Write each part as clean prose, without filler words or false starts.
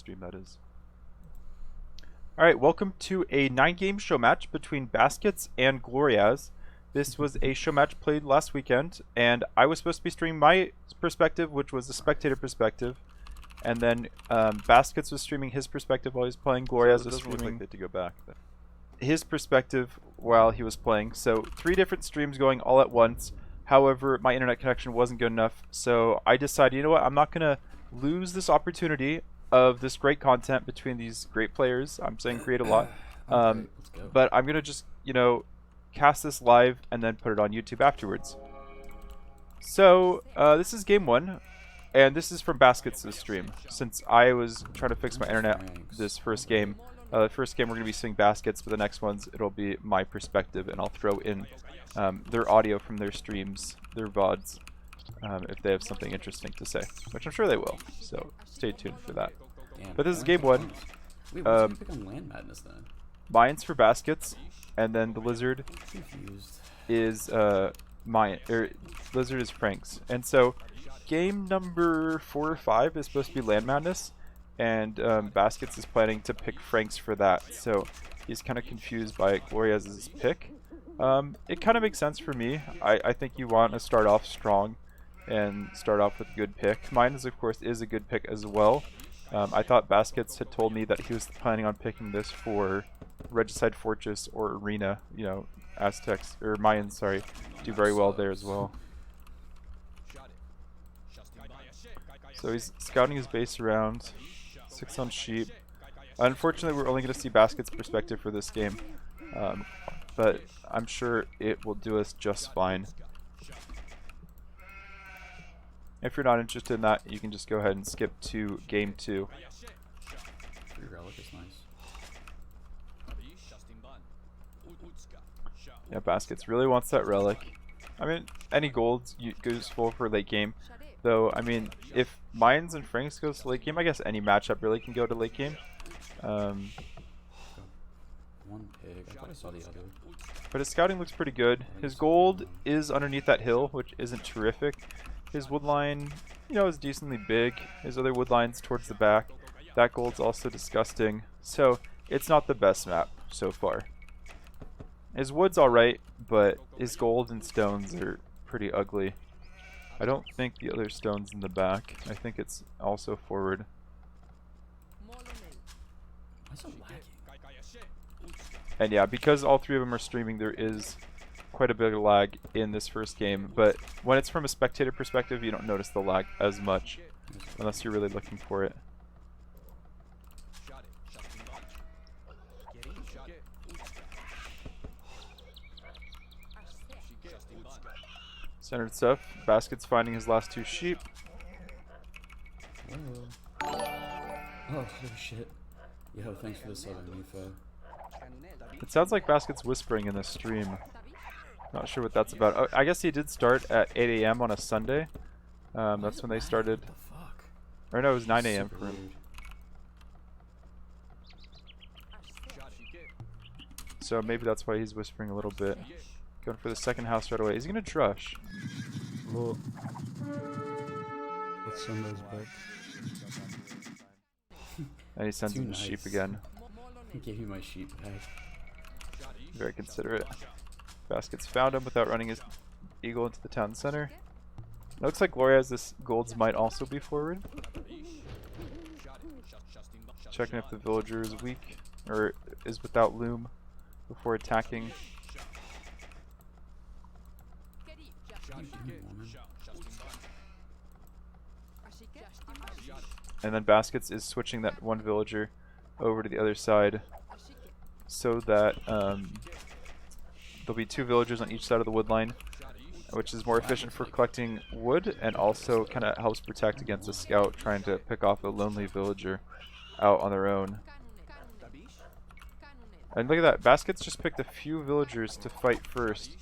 stream, that is. Alright, welcome to a 9-game show match between Baskets and Gloriaz. This was a show match played last weekend, and I was supposed to be streaming my perspective, which was the spectator perspective. And then Baskets was streaming his perspective while he was playing. Gloriaz was streaming to go back. his perspective while he was playing. So 3 different streams going all at once. However, my internet connection wasn't good enough, so I decided, you know what, I'm not going to lose this opportunity of this great content between these great players. I'm saying great a lot. But I'm going to just, you know, cast this live and then put it on YouTube afterwards. So this is game 1, and this is from Baskets' stream, since I was trying to fix my internet this first game. The first game we're going to be seeing Baskets, but the next ones it'll be my perspective, and I'll throw in their audio from their streams, their VODs, if they have something interesting to say, which I'm sure they will, so stay tuned for that. But this is game 1. Wait, what's your pick on Land Madness then? Mayans for Baskets, and then the Lizard is Lizard is Frank's. And so game number 4 or 5 is supposed to be Land Madness, and Baskets is planning to pick Frank's for that, so he's kind of confused by Gloriaz's pick. It kind of makes sense for me. I think you want to start off strong and start off with a good pick. Mine, of course, is a good pick as well. I thought Baskets had told me that he was planning on picking this for Regicide Fortress or Arena. You know, Aztecs, or Mayans, sorry, do very well there as well. So he's scouting his base around. 6 on sheep. Unfortunately, we're only going to see Baskets' perspective for this game. But I'm sure it will do us just fine. If you're not interested in that, you can just go ahead and skip to game 2. Free relic is nice. Yeah, Baskets really wants that relic. I mean, any gold's useful for late game. Though, I mean, if Mayans and Franks goes to late game, I guess any matchup really can go to late game. One pig. I thought I saw the other. But his scouting looks pretty good. His gold is underneath that hill, which isn't terrific. His wood line, you know, is decently big. His other wood line's towards the back. That gold's also disgusting. So, it's not the best map so far. His wood's alright, but his gold and stones are pretty ugly. I don't think the other stone's in the back. I think it's also forward. Why's it lagging? And yeah, because all 3 of them are streaming, there is quite a bit of lag in this first game. But when it's from a spectator perspective, you don't notice the lag as much, unless you're really looking for it. Centered stuff. Basket's finding his last 2 sheep. Oh, holy shit. Yo, thanks for the sub, Mifa. It sounds like Basket's whispering in this stream. Not sure what that's about. Oh, I guess he did start at 8 AM on a Sunday. That's when they started. What the fuck? Or no, it was 9 AM for him. Rude. So maybe that's why he's whispering a little bit. Going for the second house right away. He's gonna drush. Well, let's send those back. And he sends him the sheep again. He gave me my sheep back. Very considerate. Baskets found him without running his eagle into the town center. It looks like Gloriaz, this golds might also be forward. Checking if the villager is weak or is without loom before attacking. And then Baskets is switching that one villager over to the other side so that there'll be 2 villagers on each side of the wood line, which is more efficient for collecting wood and also kind of helps protect against a scout trying to pick off a lonely villager out on their own. And look at that, Baskets just picked a few villagers to fight first,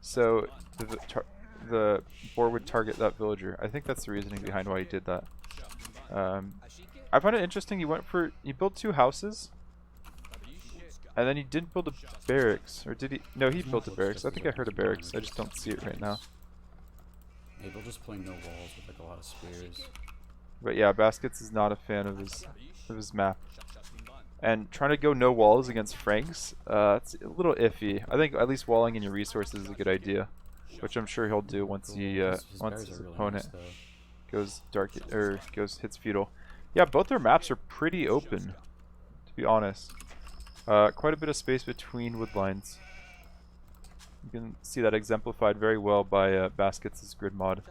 so the boar would target that villager. I think that's the reasoning behind why he did that. I find it interesting. He built 2 houses, and then he didn't build a barracks, or did he? No, he built a barracks. I think I heard a barracks. I just don't see it right now. Maybe we'll just play no walls with like a lot of squares. But yeah, Baskets is not a fan of his map. And trying to go no walls against Franks, it's a little iffy. I think at least walling in your resources is a good idea, which I'm sure he'll do once once his opponent goes dark or hits feudal. Yeah, both their maps are pretty open, to be honest. Quite a bit of space between wood lines. You can see that exemplified very well by Baskets' grid mod.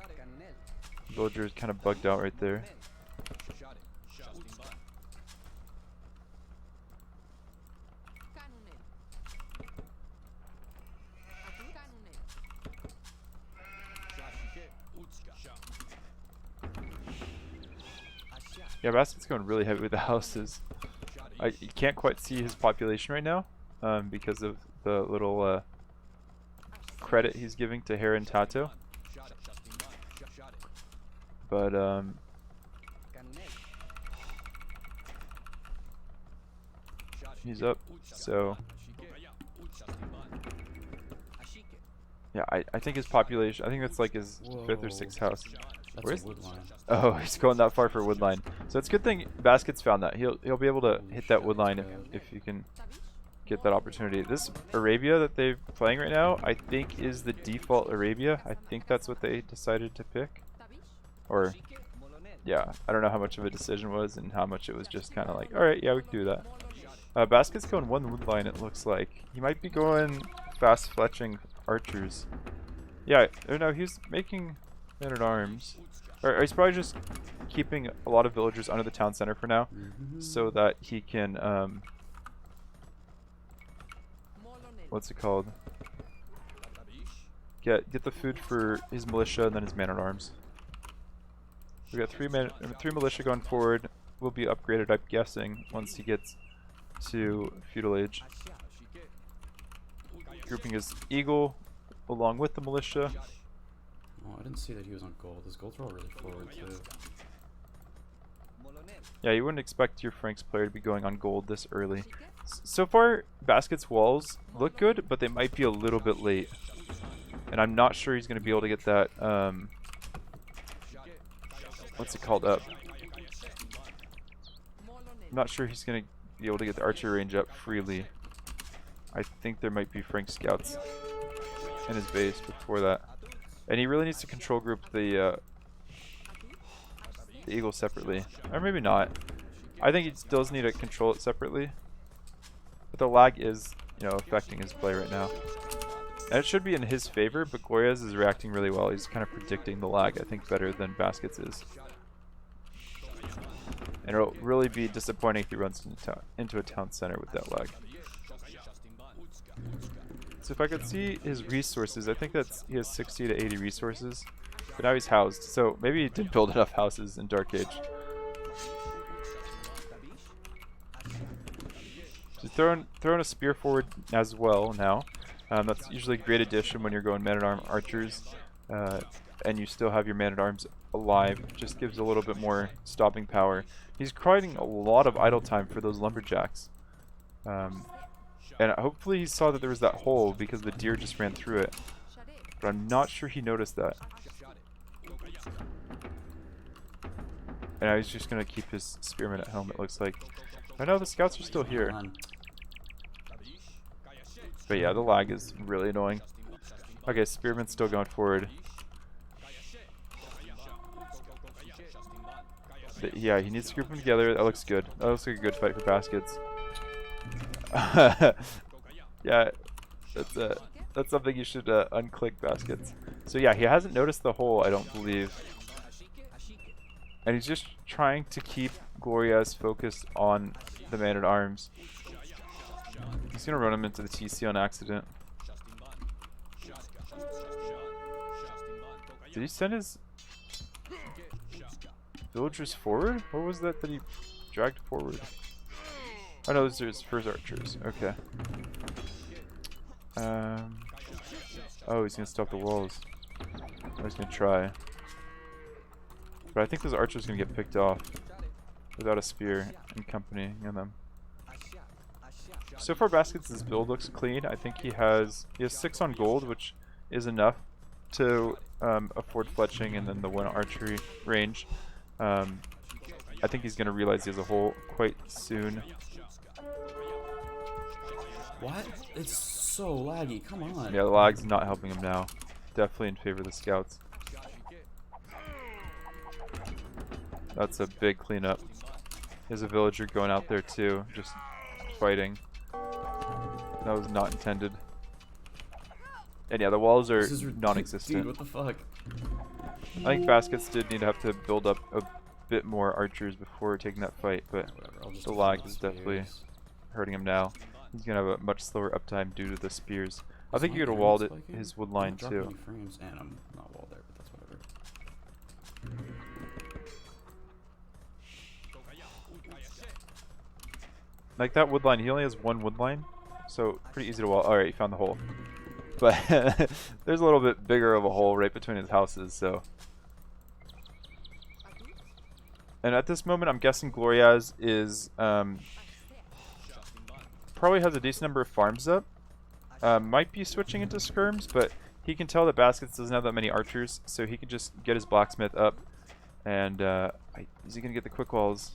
Villager is kind of bugged out right there. Yeah, Basket's going really heavy with the houses. You can't quite see his population right now because of the little credit he's giving to Hera and Tato. But he's up, so yeah, I think his population, I think that's like his 5th or 6th house. Where's woodline? Oh, he's going that far for woodline. So it's a good thing Baskets found that. He'll be able to hit that woodline if you can get that opportunity. This Arabia that they're playing right now, I think is the default Arabia. I think that's what they decided to pick. Or, yeah, I don't know how much of a decision was and how much it was just kind of like, alright, yeah, we can do that. Basket's going one woodline, it looks like. He might be going fast fletching archers. Yeah, or no, he's making men-at-arms. Or he's probably just keeping a lot of villagers under the town center for now, so that he can, what's it called? Get the food for his militia and then his man-at-arms. We got three militia going forward. Will be upgraded, I'm guessing, once he gets to feudal age. Grouping his eagle along with the militia. Oh, I didn't see that he was on gold. His golds are all really forward too. Yeah, you wouldn't expect your Franks player to be going on gold this early. So far, Basket's walls look good, but they might be a little bit late. And I'm not sure he's going to be able to get that, what's it called, up. I'm not sure he's going to be able to get the archery range up freely. I think there might be Frank scouts in his base before that. And he really needs to control group the eagle separately. Or maybe not. I think he still does need to control it separately. But the lag is, you know, affecting his play right now. And it should be in his favor, but Gloriaz is reacting really well. He's kind of predicting the lag, I think, better than Baskets is. And it'll really be disappointing if he runs into a town center with that lag. So if I could see his resources, I think he has 60 to 80 resources. But now he's housed, so maybe he did build enough houses in Dark Age. So throwing a spear forward as well now. That's usually a great addition when you're going man-at-arm archers, and you still have your man-at-arms alive. It just gives a little bit more stopping power. He's creating a lot of idle time for those lumberjacks. And hopefully he saw that there was that hole because the deer just ran through it. But I'm not sure he noticed that. And now he's just going to keep his spearmen at home, it looks like. I know the scouts are still here. But yeah, the lag is really annoying. Okay, spearmen's still going forward. But yeah, he needs to group them together. That looks good. That looks like a good fight for Baskets. Yeah, that's something you should unclick, Baskets. So yeah, he hasn't noticed the hole, I don't believe. And he's just trying to keep Gloriaz focused on the man-at-arms. He's gonna run him into the TC on accident. Did he send his villagers forward? What was that he dragged forward? Oh no, those are his first archers. Okay. Oh, he's gonna stop the walls. Oh, he's gonna try. But I think those archers are gonna get picked off without a spear and company in them. So far, Baskets' build looks clean. I think he has 6 on gold, which is enough to afford fletching and then the 1 archery range. I think he's going to realize he has a hole quite soon. What? It's so laggy. Come on. Yeah, the lag's not helping him now. Definitely in favor of the scouts. That's a big cleanup. There's a villager going out there too, just fighting. That was not intended. And yeah, the walls are non-existent. Dude, what the fuck? I think baskets did need to have to build up a bit more archers before taking that fight, but the lag is definitely hurting him now. He's gonna have a much slower uptime due to the spears. I think he could have walled it, his wood line too. Frames, and I'm not walled there, but that's whatever. Like that wood line, he only has one wood line, so pretty easy to wall. Alright, he found the hole. But there's a little bit bigger of a hole right between his houses, so. And at this moment, I'm guessing Gloriaz is probably has a decent number of farms up. Might be switching into skirms, but he can tell that Baskets doesn't have that many archers, so he can just get his blacksmith up. And is he gonna get the quick walls?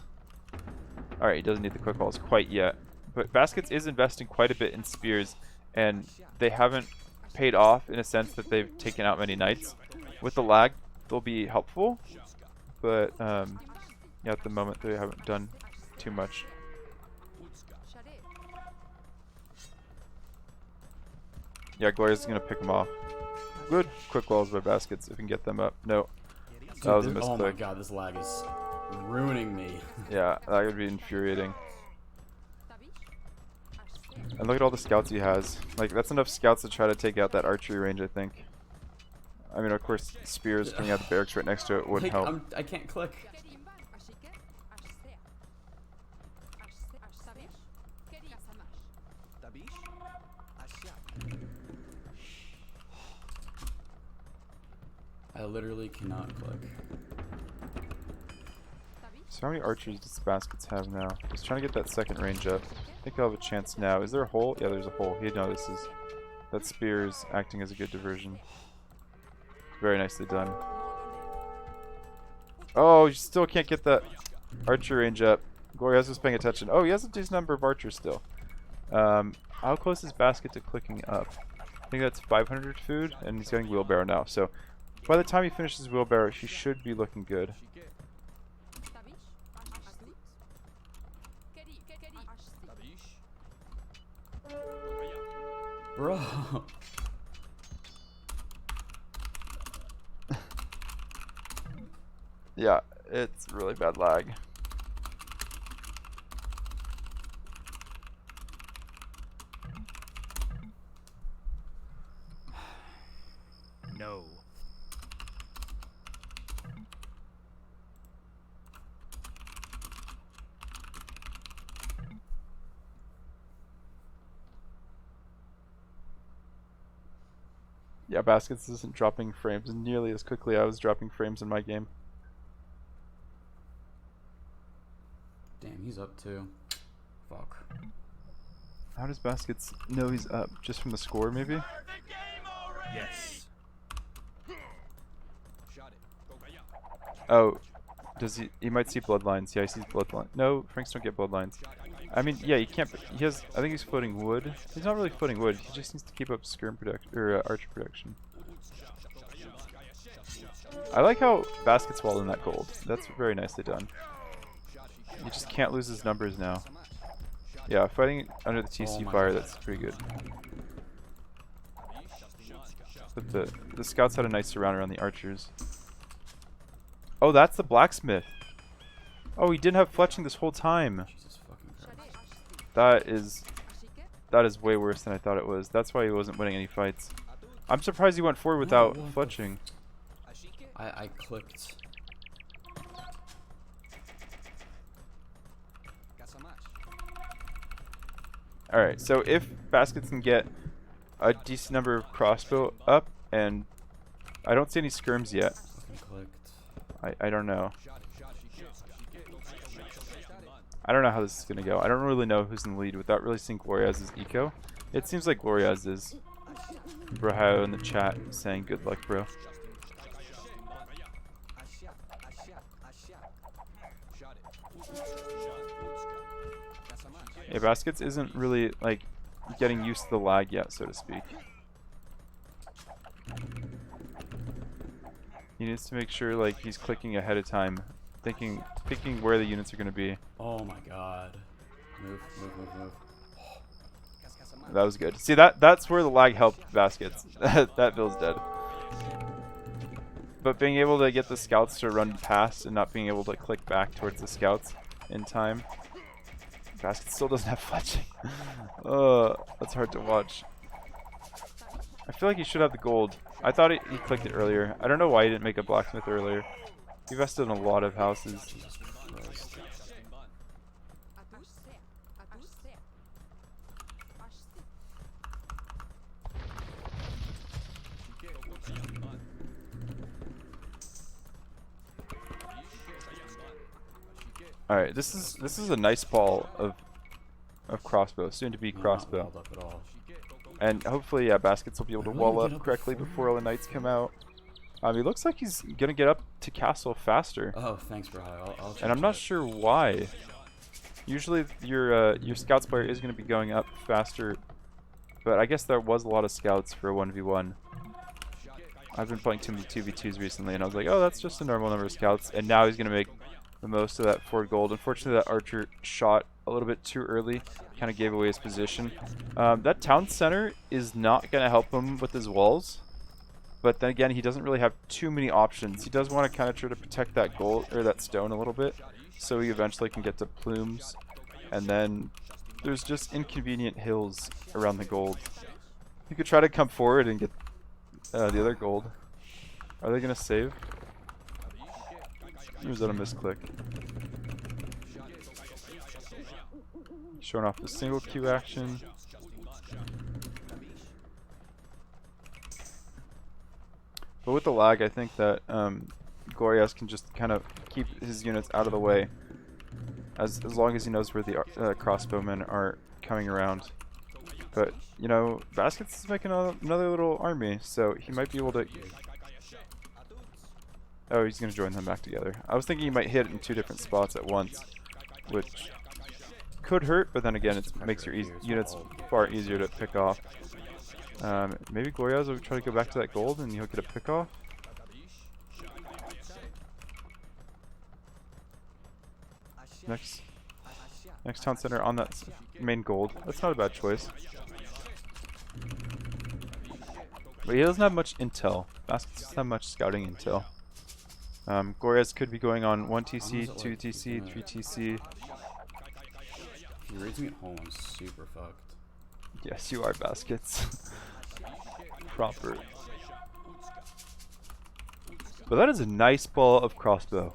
All right, he doesn't need the quick walls quite yet, but Baskets is investing quite a bit in spears, and they haven't paid off in a sense that they've taken out many knights. With the lag, they'll be helpful, but yeah, at the moment they haven't done too much. Yeah, Gloriaz is gonna pick them off. Good quick walls by Baskets if we can get them up. No, that was a misclick. Oh my god, this lag is ruining me. Yeah, that would be infuriating. And look at all the scouts he has. Like, that's enough scouts to try to take out that archery range, I think. I mean, of course, spears coming out the barracks right next to it wouldn't help. I can't click. I literally cannot click. So how many archers does Baskets have now? He's trying to get that second range up. I think I'll have a chance now. Is there a hole? Yeah, there's a hole. He notices. That spear is acting as a good diversion. Very nicely done. Oh, you still can't get that archer range up. Gloriaz was paying attention. Oh, he has a decent number of archers still. How close is Basket to clicking up? I think that's 500 food, and he's getting wheelbarrow now. So by the time he finishes wheelbarrow, he should be looking good. Bro. Yeah, it's really bad lag. No. Yeah, Baskets isn't dropping frames nearly as quickly I was dropping frames in my game. Damn, he's up too. Fuck. How does Baskets know he's up? Just from the score, maybe? Yes. Oh, does he? He might see bloodlines. Yeah, he sees bloodlines. No, Franks don't get bloodlines. I mean, yeah, he can't. He has. I think he's floating wood. He's not really floating wood. He just needs to keep up skirm production or archer production. I like how Baskets walled in that gold. That's very nicely done. He just can't lose his numbers now. Yeah, fighting under the TC fire, that's pretty good. But the scouts had a nice surround around the archers. Oh, that's the blacksmith. Oh, he didn't have fletching this whole time. Jesus fucking Christ. That is way worse than I thought it was. That's why he wasn't winning any fights. I'm surprised he went forward without fletching. I clicked. Alright, so if Baskets can get a decent number of crossbow up, and I don't see any skirms yet. Fucking clicked. I don't know. I don't know how this is going to go. I don't really know who's in the lead without really seeing Gloriaz's eco. It seems like Gloriaz is. Braho in the chat saying good luck, bro. Yeah, Baskets isn't really like getting used to the lag yet, so to speak. He needs to make sure like he's clicking ahead of time, thinking where the units are going to be. Oh my god. Move, move, move, move. That was good. See, that's where the lag helped Baskets. That bill's dead. But being able to get the scouts to run past and not being able to click back towards the scouts in time. Basket still doesn't have fletching. That's hard to watch. I feel like he should have the gold. I thought he clicked it earlier. I don't know why he didn't make a blacksmith earlier. He invested in a lot of houses. Jesus Christ. Alright, this is a nice ball of crossbow, soon to be crossbow. Not walled up at all. And hopefully, yeah, Baskets will be able to Really? wall Get up up correctly before before all the knights come out. He looks like he's gonna get up to castle faster, Oh, thanks, bro. I'll and I'm not sure why. Usually, your scouts player is gonna be going up faster, but I guess there was a lot of scouts for a 1v1. I've been playing too many 2v2s recently, and I was like, oh, that's just a normal number of scouts. And now he's gonna make the most of that 4 gold. Unfortunately, that archer shot a little bit too early, kind of gave away his position. That town center is not going to help him with his walls, but then again, he doesn't really have too many options. He does want to kind of try to protect that gold or that stone a little bit, so he eventually can get to plumes. And then there's just inconvenient hills around the gold. You could try to come forward and get the other gold. Are they going to save? Or was that a misclick? Showing off the single Q action. But with the lag, I think that Gloriaz can just kind of keep his units out of the way, as long as he knows where the crossbowmen are coming around. But you know, Baskets is making another little army, so he might be able to. Oh, he's gonna join them back together. I was thinking he might hit in 2 different spots at once, which could hurt, but then again, it makes your units far easier to pick off. Maybe Gloriaz will try to go back to that gold and he'll get a pick off. Next town center on that main gold. That's not a bad choice. But he doesn't have much intel. Baskets doesn't have much scouting intel. Gloriaz could be going on 1 TC, 2 TC, 3 TC. If you're raising at home, I'm super fucked. Yes, you are, Baskets. Proper. But that is a nice ball of crossbow.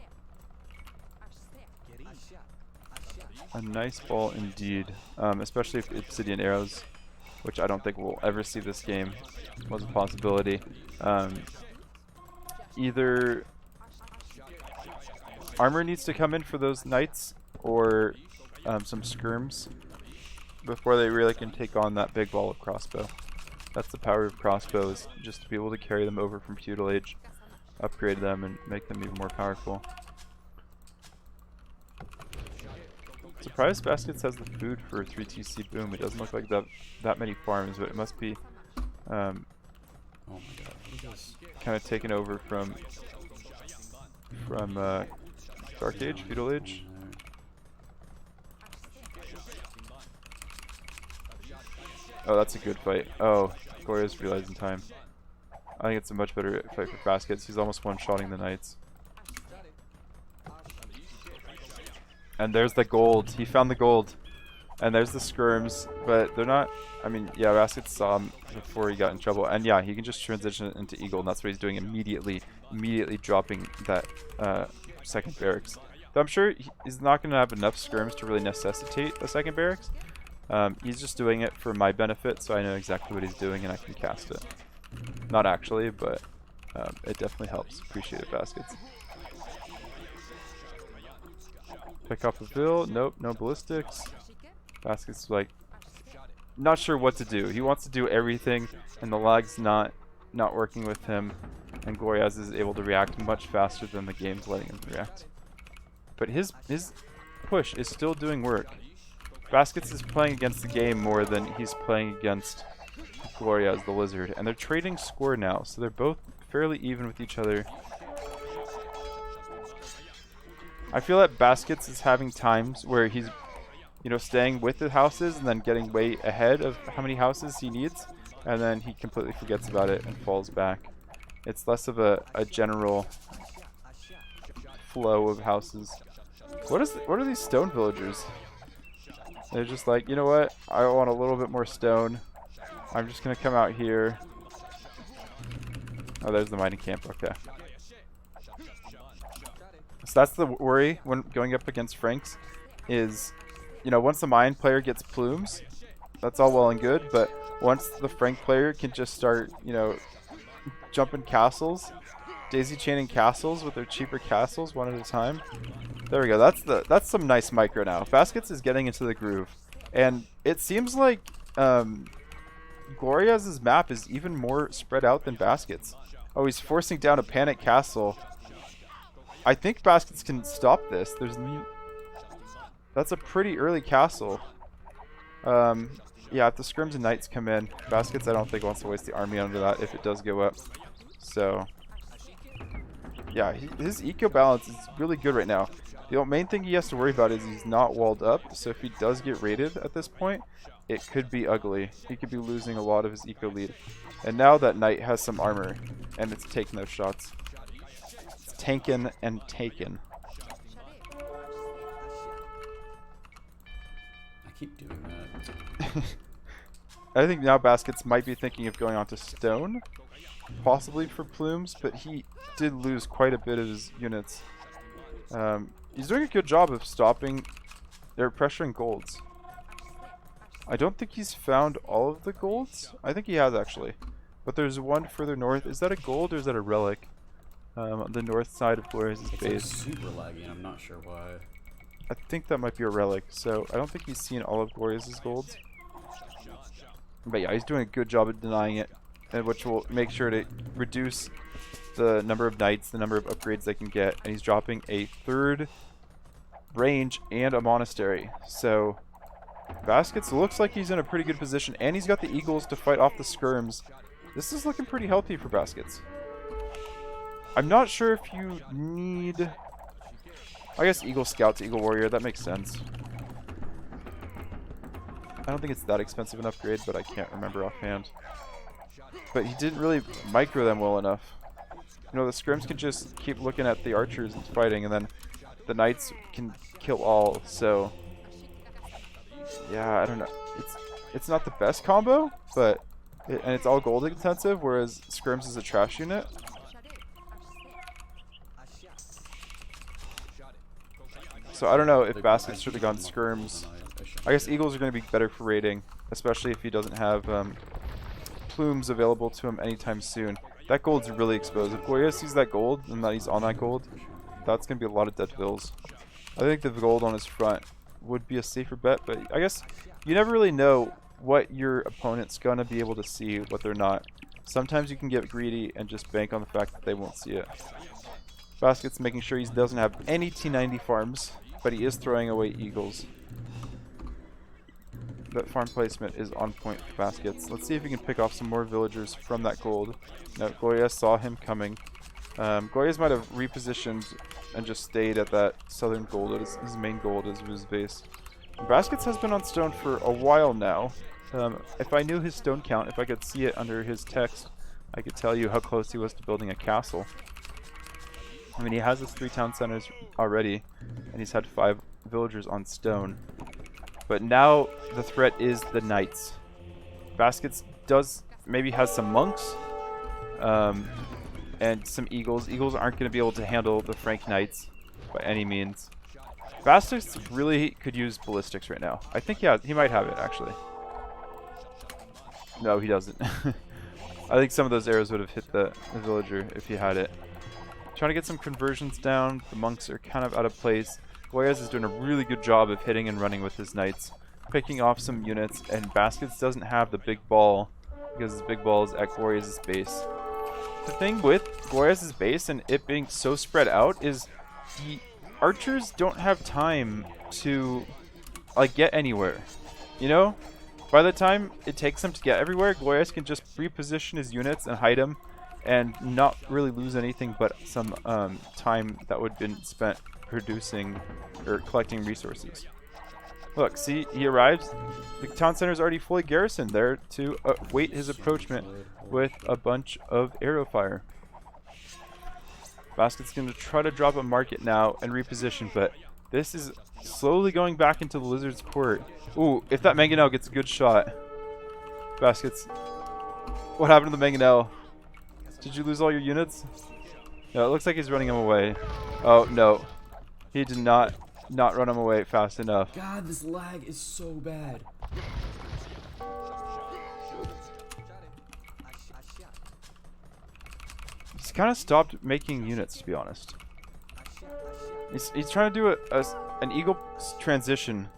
A nice ball indeed. Especially if obsidian arrows, which I don't think we'll ever see this game. Was a possibility. Either armor needs to come in for those knights, or some skirms before they really can take on that big ball of crossbow. That's the power of crossbows, just to be able to carry them over from feudal age, upgrade them, and make them even more powerful. Surprised Baskets has the food for 3 TC boom. It doesn't look like that many farms, but it must be Oh my god. Look at this. kind of taken over from Dark Age, feudal age. Oh, that's a good fight. Oh, Gloriaz realized in time. I think it's a much better fight for Baskets. He's almost one-shotting the knights. And there's the gold. He found the gold. And there's the skirms, but they're not. I mean, yeah, Baskets saw him before he got in trouble. And yeah, he can just transition it into Eagle, and that's what he's doing immediately dropping that second barracks. Though I'm sure he's not going to have enough skirms to really necessitate a second barracks. He's just doing it for my benefit, so I know exactly what he's doing and I can cast it. Not actually, but it definitely helps. Appreciate it, Baskets. Pick up a bill. Nope, no ballistics. Baskets like not sure what to do. He wants to do everything, and the lag's not working with him. And Gloriaz is able to react much faster than the game's letting him react. But his push is still doing work. Baskets is playing against the game more than he's playing against Gloriaz the lizard, and they're trading score now, so they're both fairly even with each other. I feel that Baskets is having times where he's, you know, staying with the houses and then getting way ahead of how many houses he needs, and then he completely forgets about it and falls back. It's less of a general flow of houses. What are these stone villagers? They're just like, you know what? I want a little bit more stone. I'm just gonna come out here. Oh, there's the mining camp. Okay. So that's the worry when going up against Franks is, you know, once the mine player gets plumes, that's all well and good, but once the Frank player can just start, you know, jumping castles, daisy chaining castles with their cheaper castles one at a time. There we go. That's some nice micro now. Baskets is getting into the groove, and it seems like Gloriaz's map is even more spread out than Baskets. Oh, he's forcing down a panic castle. I think Baskets can stop this. That's a pretty early castle. Yeah, if the scrims and knights come in, Baskets I don't think wants to waste the army under that if it does go up. So yeah, his eco balance is really good right now. The main thing he has to worry about is he's not walled up, so if he does get raided at this point, it could be ugly. He could be losing a lot of his eco lead. And now that knight has some armor, and it's taking those shots. It's tanking and taken. I keep doing that. I think now Baskets might be thinking of going on to stone, possibly for plumes, but he did lose quite a bit of his units. He's doing a good job of stopping their pressuring golds. I don't think he's found all of the golds. I think he has actually, but there's one further north. Is that a gold or is that a relic? On the north side of Gloriaz's base. It's super laggy, and I'm not sure why. I think that might be a relic, so I don't think he's seen all of Gloriaz's golds. But yeah, he's doing a good job of denying it, and which will make sure to reduce the number of knights, the number of upgrades they can get, and he's dropping a third range and a monastery. So Baskets looks like he's in a pretty good position, and he's got the eagles to fight off the skirms. This is looking pretty healthy for Baskets. I'm not sure if you need, I guess, eagle scout to eagle warrior. That makes sense. I don't think it's that expensive an upgrade, but I can't remember offhand. But he didn't really micro them well enough. You know, the scrims can just keep looking at the archers and fighting, and then the knights can kill all. So yeah, I don't know. It's not the best combo, but and it's all gold intensive, whereas scrims is a trash unit. So I don't know if Baskets should have gone skirms. I guess eagles are going to be better for raiding, especially if he doesn't have plumes available to him anytime soon. That gold's really exposed. If Gloriaz sees that gold and that he's on that gold, that's going to be a lot of dead vills. I think the gold on his front would be a safer bet, but I guess you never really know what your opponent's going to be able to see, what they're not. Sometimes you can get greedy and just bank on the fact that they won't see it. Basket's making sure he doesn't have any T90 farms, but he is throwing away eagles. That farm placement is on point for Baskets. Let's see if we can pick off some more villagers from that gold. No, Gloriaz saw him coming. Gloriaz might have repositioned and just stayed at that southern gold, as his main gold as his base. Baskets has been on stone for a while now. If I knew his stone count, if I could see it under his text, I could tell you how close he was to building a castle. I mean, he has his 3 town centers already, and he's had 5 villagers on stone. But now the threat is the knights. Baskets maybe has some monks, and some eagles. Eagles aren't going to be able to handle the Frank knights by any means. Baskets really could use ballistics right now. I think he might have it actually. No, he doesn't. I think some of those arrows would have hit the villager if he had it. Trying to get some conversions down. The monks are kind of out of place. Gloriaz is doing a really good job of hitting and running with his knights, picking off some units, and Baskets doesn't have the big ball because his big ball is at Gloriaz's base. The thing with Gloriaz's base and it being so spread out is the archers don't have time to like get anywhere. You know, by the time it takes him to get everywhere, Gloriaz can just reposition his units and hide him, and not really lose anything but some time that would have been spent producing or collecting resources. Look, see, he arrives. The town center is already fully garrisoned there to wait his approachment with a bunch of arrow fire. Basket's going to try to drop a market now and reposition, but this is slowly going back into the lizard's court. Ooh, if that mangonel gets a good shot. Baskets. What happened to the mangonel? Did you lose all your units? No, it looks like he's running him away. Oh, no. He did not run him away fast enough. God, this lag is so bad. He's kind of stopped making units, to be honest. He's trying to do an eagle transition,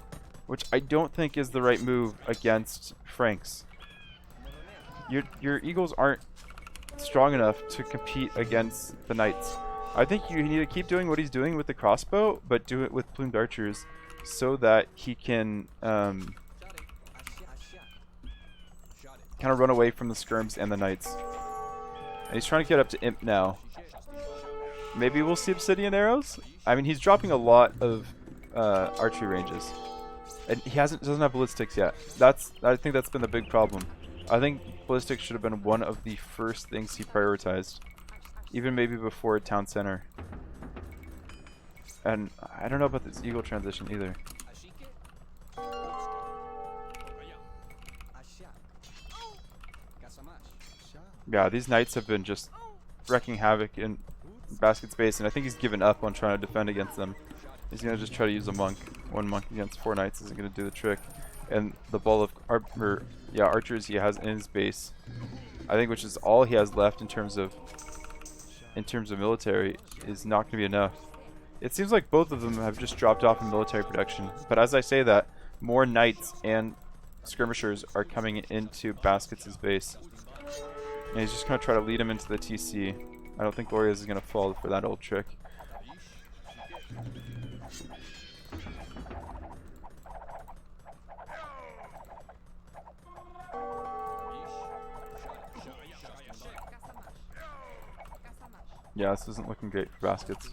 which I don't think is the right move against Franks. Your eagles aren't strong enough to compete against the knights. I think you need to keep doing what he's doing with the crossbow, but do it with plumed archers so that he can kind of run away from the skirms and the knights. And he's trying to get up to imp now. Maybe we'll see obsidian arrows? I mean, he's dropping a lot of archery ranges. And he doesn't have ballistics yet. I think that's been the big problem. I think ballistics should have been one of the first things he prioritized. Even maybe before town center. And I don't know about this eagle transition either. Yeah, these knights have been just wrecking havoc in Basket's base, and I think he's given up on trying to defend against them. He's going to just try to use a monk. One monk against 4 knights isn't going to do the trick. And the ball of archers he has in his base, I think, which is all he has left in terms of military, is not going to be enough. It seems like both of them have just dropped off in military production. But as I say that, more knights and skirmishers are coming into Baskets' base. And he's just going to try to lead him into the TC. I don't think Gloriaz is going to fall for that old trick. Yeah, this isn't looking great for Baskets.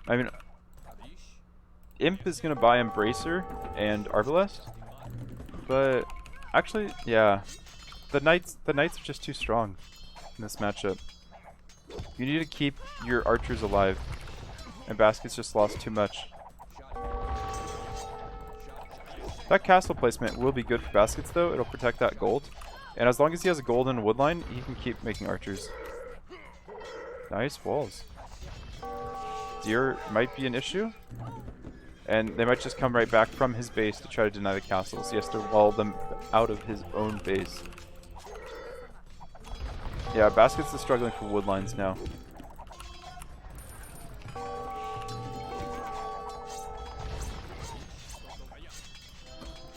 I mean, Imp is going to buy Embracer and Arbalest, but actually, yeah, the knights are just too strong in this matchup. You need to keep your archers alive, and Baskets just lost too much. That castle placement will be good for Baskets, though. It'll protect that gold. And as long as he has a golden wood line, he can keep making archers. Nice walls. Deer might be an issue. And they might just come right back from his base to try to deny the castles. He has to wall them out of his own base. Yeah, Baskets is struggling for wood lines now.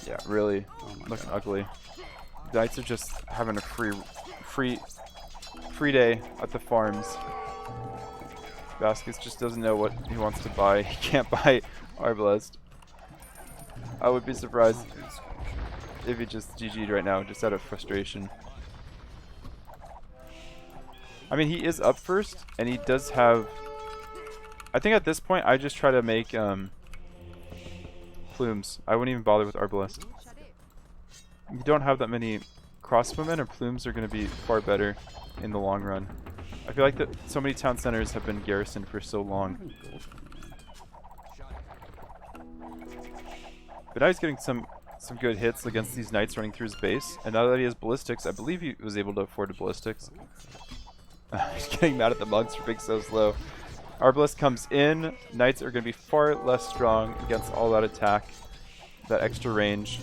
Yeah, really looking ugly. Knights are just having a free day at the farms. Baskets just doesn't know what he wants to buy. He can't buy Arbalest. I would be surprised if he just GG'd right now, just out of frustration. I mean, he is up first, and he does have... I think at this point, I just try to make plumes. I wouldn't even bother with Arbalest. You don't have that many crossbowmen, and plumes are going to be far better in the long run. I feel like that so many town centers have been garrisoned for so long. But now he's getting some good hits against these knights running through his base, and now that he has ballistics, I believe he was able to afford a ballistics. He's getting mad at the monks for being so slow. Arbalest comes in. Knights are going to be far less strong against all that attack, that extra range.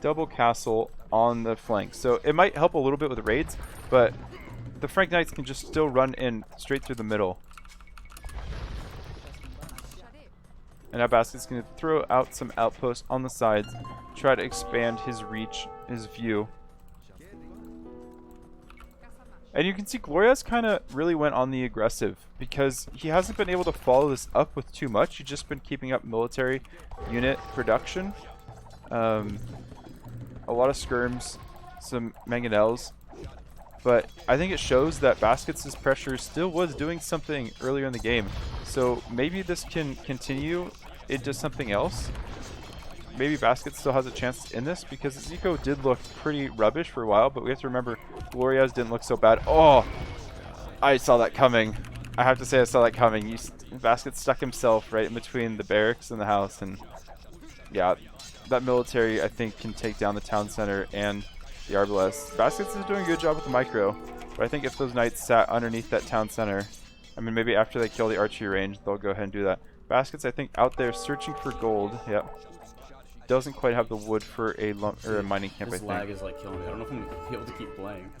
Double castle on the flank. So it might help a little bit with the raids, but the Frank Knights can just still run in straight through the middle. And now Basket's going to throw out some outposts on the sides, try to expand his reach, his view. And you can see Gloriaz kind of really went on the aggressive because he hasn't been able to follow this up with too much. He's just been keeping up military unit production. A lot of skirms, some mangonels. But I think it shows that Baskets' pressure still was doing something earlier in the game. So maybe this can continue into something else. Maybe Basket still has a chance in this because his eco did look pretty rubbish for a while, but we have to remember Gloriaz didn't look so bad. Oh, I saw that coming. I have to say I saw that coming. Basket stuck himself right in between the barracks and the house, and yeah, that military I think can take down the town center and the arbalest. Baskets is doing a good job with the micro, but I think if those knights sat underneath that town center, I mean maybe after they kill the archery range, they'll go ahead and do that. Baskets I think out there searching for gold. Yep. Doesn't quite have the wood for a mining camp, I This think. lag is like killing me. I don't know if I'm gonna be able to keep playing.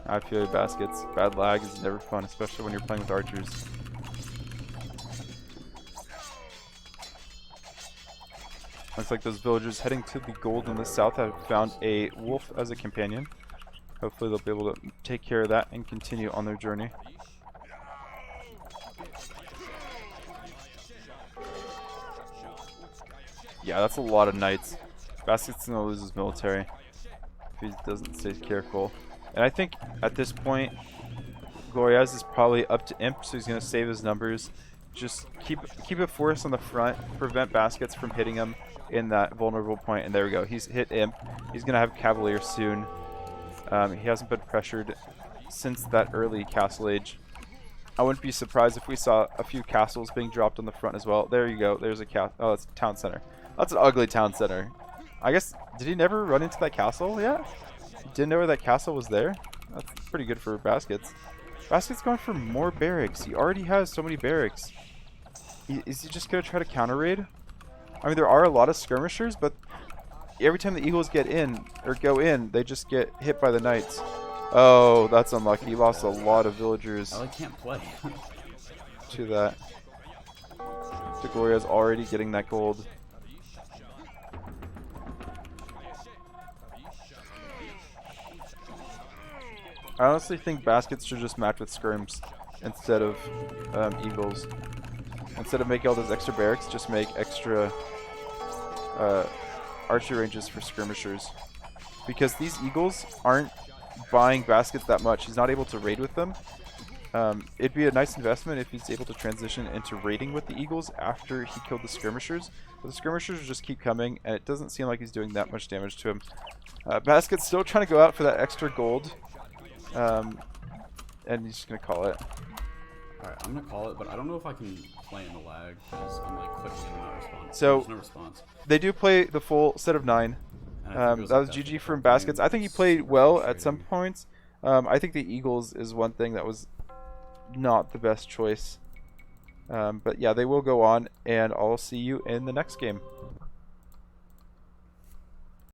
I feel you, Baskets. Bad lag is never fun, especially when you're playing with archers. Looks like those villagers heading to the gold in the south have found a wolf as a companion. Hopefully they'll be able to take care of that and continue on their journey. Yeah, that's a lot of knights. Basket's gonna lose his military if he doesn't stay careful. And I think at this point, Gloriaz is probably up to imp, so he's gonna save his numbers. Just keep a force on the front, prevent Baskets from hitting him in that vulnerable point. And there we go. He's hit imp. He's gonna have Cavalier soon. He hasn't been pressured since that early castle age. I wouldn't be surprised if we saw a few castles being dropped on the front as well. There you go. There's a castle. Oh, it's a town center. That's an ugly town center. I guess, did he never run into that castle yet? Didn't know where that castle was there? That's pretty good for Baskets. Baskets going for more barracks. He already has so many barracks. Is he just going to try to counter raid? I mean, there are a lot of skirmishers, but every time the Eagles get in, or go in, they just get hit by the knights. Oh, that's unlucky. He lost a lot of villagers I can't play. to that. The Gloriaz already getting that gold. I honestly think Baskets should just match with skirms instead of eagles. Instead of making all those extra barracks, just make extra archery ranges for skirmishers. Because these eagles aren't buying Baskets that much. He's not able to raid with them. It'd be a nice investment if he's able to transition into raiding with the eagles after he killed the skirmishers. But the skirmishers just keep coming, and it doesn't seem like he's doing that much damage to him. Basket's still trying to go out for that extra gold. And he's just going to call it. Alright, I'm gonna call it, but I don't know if I can play in the lag because I'm like clicking and not responding. So, there's no response. They do play the full set of 9. That was GG from Baskets. I think he played well at some points. I think the Eagles is one thing that was not the best choice. But yeah, they will go on, and I'll see you in the next game.